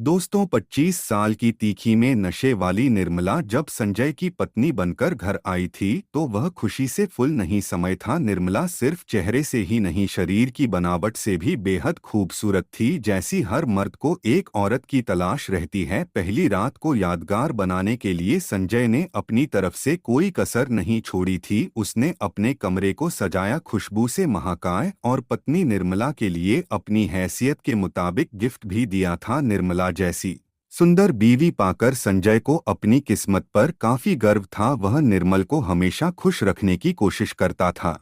दोस्तों 25 साल की तीखी में नशे वाली निर्मला जब संजय की पत्नी बनकर घर आई थी तो वह खुशी से फुल नहीं समय था। निर्मला सिर्फ चेहरे से ही नहीं शरीर की बनावट से भी बेहद खूबसूरत थी, जैसी हर मर्द को एक औरत की तलाश रहती है। पहली रात को यादगार बनाने के लिए संजय ने अपनी तरफ से कोई कसर नहीं छोड़ी थी। उसने अपने कमरे को सजाया, खुशबू से महकाए, और पत्नी निर्मला के लिए अपनी हैसियत के मुताबिक गिफ्ट भी दिया था। निर्मला जैसी सुंदर बीवी पाकर संजय को अपनी किस्मत पर काफी गर्व था। वह निर्मल को हमेशा खुश रखने की कोशिश करता था।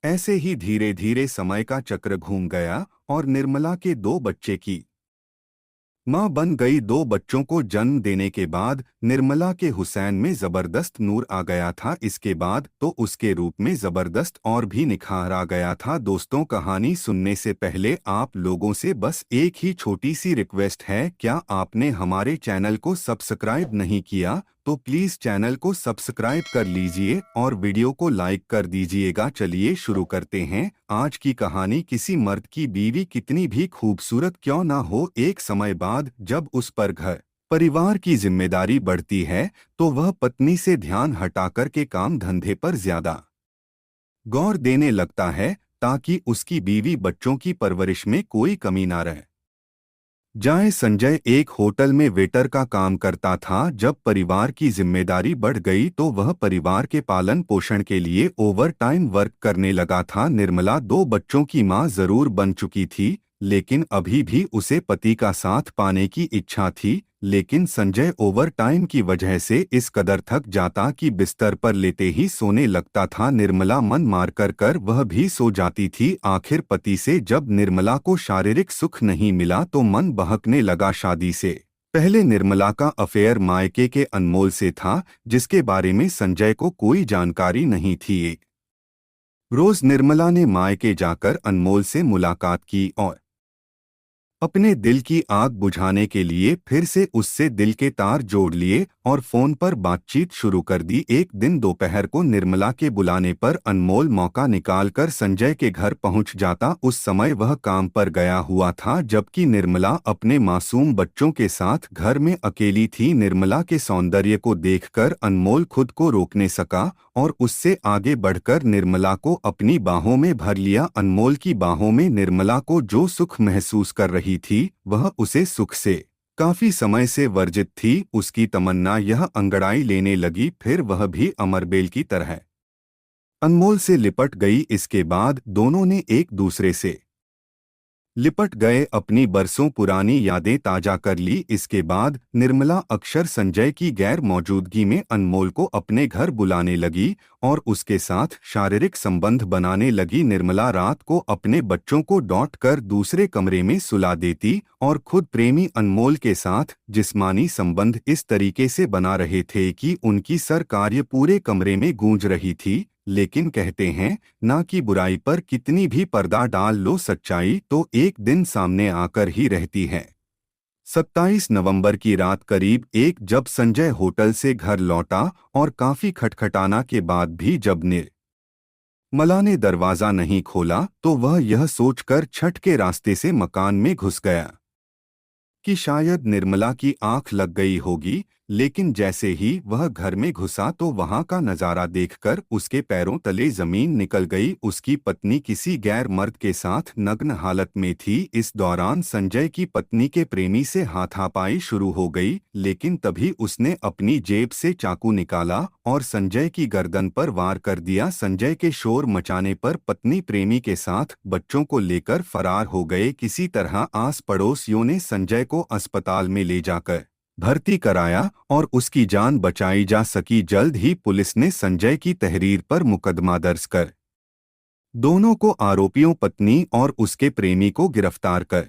ऐसे ही धीरे धीरे समय का चक्र घूम गया और निर्मला के दो बच्चे की मां बन गई। दो बच्चों को जन्म देने के बाद निर्मला के हुसैन में जबरदस्त नूर आ गया था। इसके बाद तो उसके रूप में जबरदस्त और भी निखार आ गया था। दोस्तों, कहानी सुनने से पहले आप लोगों से बस एक ही छोटी सी रिक्वेस्ट है, क्या आपने हमारे चैनल को सब्सक्राइब नहीं किया तो प्लीज चैनल को सब्सक्राइब कर लीजिए और वीडियो को लाइक कर दीजिएगा। चलिए शुरू करते हैं आज की कहानी। किसी मर्द की बीवी कितनी भी खूबसूरत क्यों ना हो, एक समय बाद जब उस पर घर परिवार की जिम्मेदारी बढ़ती है तो वह पत्नी से ध्यान हटाकर के काम धंधे पर ज्यादा गौर देने लगता है, ताकि उसकी बीवी बच्चों की परवरिश में कोई कमी ना रहे जाए। संजय एक होटल में वेटर का काम करता था। जब परिवार की जिम्मेदारी बढ़ गई तो वह परिवार के पालन पोषण के लिए ओवर टाइम वर्क करने लगा था। निर्मला दो बच्चों की मां जरूर बन चुकी थी, लेकिन अभी भी उसे पति का साथ पाने की इच्छा थी। लेकिन संजय ओवर टाइम की वजह से इस कदर थक जाता कि बिस्तर पर लेटे ही सोने लगता था। निर्मला मन मार कर वह भी सो जाती थी। आखिर पति से जब निर्मला को शारीरिक सुख नहीं मिला तो मन बहकने लगा। शादी से पहले निर्मला का अफेयर मायके के अनमोल से था, जिसके बारे में संजय को कोई जानकारी नहीं थी। एक रोज निर्मला ने मायके जाकर अनमोल से मुलाकात की और अपने दिल की आग बुझाने के लिए फिर से उससे दिल के तार जोड़ लिए और फोन पर बातचीत शुरू कर दी। एक दिन दोपहर को निर्मला के बुलाने पर अनमोल मौका निकालकर संजय के घर पहुंच जाता। उस समय वह काम पर गया हुआ था, जबकि निर्मला अपने मासूम बच्चों के साथ घर में अकेली थी। निर्मला के सौंदर्य को देखकर अनमोल खुद को रोक नहीं सका और उससे आगे बढ़कर निर्मला को अपनी बाहों में भर लिया। अनमोल की बाहों में निर्मला को जो सुख महसूस कर रही थी वह उसे सुख से काफी समय से वर्जित थी। उसकी तमन्ना यह अंगड़ाई लेने लगी, फिर वह भी अमरबेल की तरह अनमोल से लिपट गई। इसके बाद दोनों ने एक दूसरे से लिपट गए, अपनी बरसों पुरानी यादें ताजा कर ली। इसके बाद निर्मला अक्सर संजय की गैर मौजूदगी में अनमोल को अपने घर बुलाने लगी और उसके साथ शारीरिक संबंध बनाने लगी। निर्मला रात को अपने बच्चों को डॉट कर दूसरे कमरे में सुला देती और खुद प्रेमी अनमोल के साथ जिस्मानी संबंध इस तरीके से बना रहे थे कि उनकी सरकार पूरे कमरे में गूंज रही थी। लेकिन कहते हैं ना कि बुराई पर कितनी भी पर्दा डाल लो, सच्चाई तो एक दिन सामने आकर ही रहती है। 27 नवंबर की रात करीब एक जब संजय होटल से घर लौटा और काफी खटखटाना के बाद भी जब निर्मला ने दरवाजा नहीं खोला तो वह यह सोचकर छत के रास्ते से मकान में घुस गया कि शायद निर्मला की आंख लग गई होगी। लेकिन जैसे ही वह घर में घुसा तो वहां का नजारा देखकर उसके पैरों तले जमीन निकल गई। उसकी पत्नी किसी गैर मर्द के साथ नग्न हालत में थी। इस दौरान संजय की पत्नी के प्रेमी से हाथापाई शुरू हो गई, लेकिन तभी उसने अपनी जेब से चाकू निकाला और संजय की गर्दन पर वार कर दिया। संजय के शोर मचाने पर पत्नी प्रेमी के साथ बच्चों को लेकर फरार हो गए। किसी तरह आस पड़ोसियों ने संजय को अस्पताल में ले जाकर भर्ती कराया और उसकी जान बचाई जा सकी। जल्द ही पुलिस ने संजय की तहरीर पर मुकदमा दर्ज कर दोनों को आरोपियों पत्नी और उसके प्रेमी को गिरफ्तार कर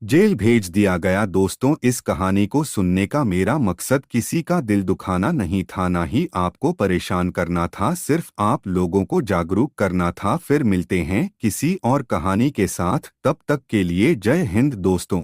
जेल भेज दिया गया। दोस्तों, इस कहानी को सुनने का मेरा मकसद किसी का दिल दुखाना नहीं था, ना ही आपको परेशान करना था, सिर्फ आप लोगों को जागरूक करना था। फिर मिलते हैं किसी और कहानी के साथ, तब तक के लिए जय हिंद दोस्तों।